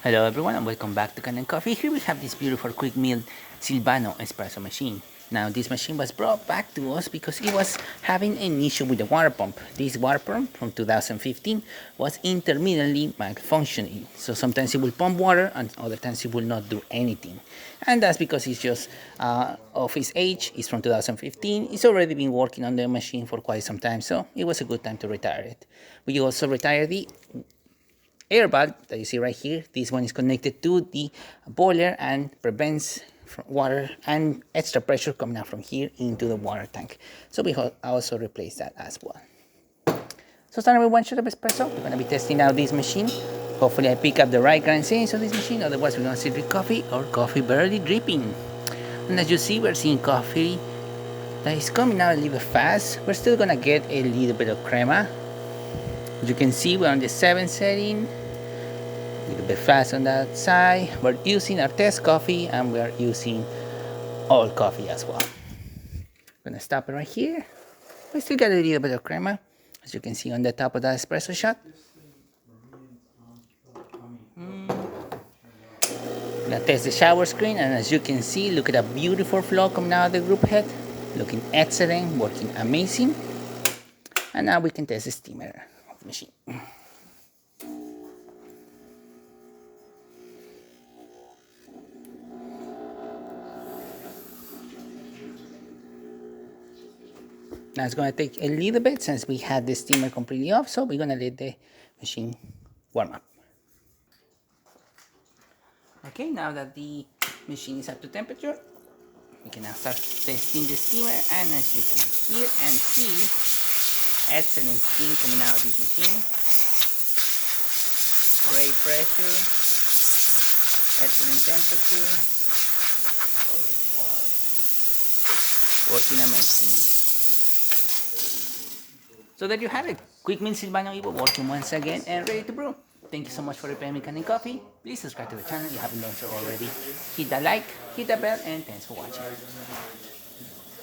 Hello everyone and welcome back to Kanen Coffee. Here we have this beautiful quick meal Silvano espresso machine. Now this machine was brought back to us because it was having an issue with the water pump. This water pump from 2015 was intermittently malfunctioning. So sometimes it will pump water and other times it will not do anything. And that's because it's just of its age. It's from 2015. It's already been working on the machine for quite some time. So it was a good time to retire it. We also retired the airbag that you see right here. This one is connected to the boiler and prevents water and extra pressure coming out from here into the water tank. So we also replace that as well. So starting with one shot of espresso, we're gonna be testing out this machine. Hopefully I pick up the right grind settings on this machine, otherwise we're gonna sit with coffee or coffee barely dripping. And as you see, we're seeing coffee that is coming out a little bit fast. We're still gonna get a little bit of crema. As you can see, we're on the 7 setting. A little bit fast on that side. We're using our test coffee and we're using all coffee as well. I'm gonna stop it right here. We still got a little bit of crema, as you can see on the top of that espresso shot. I'm gonna test the shower screen, and as you can see, look at that beautiful flow coming out of the group head. Looking excellent, working amazing. And now we can test the steamer of the machine. Now it's going to take a little bit since we had the steamer completely off, so we're going to let the machine warm up. Okay, now that the machine is up to temperature, we can now start testing the steamer, and as you can hear and see, excellent steam coming out of this machine. Great pressure, excellent temperature, working amazing. So there you have it. Quick Meal Silvano Evo working once again and ready to brew. Thank you so much for repairing Kanen Coffee. Please subscribe to the channel if you haven't done so already. Hit that like, hit that bell, and thanks for watching.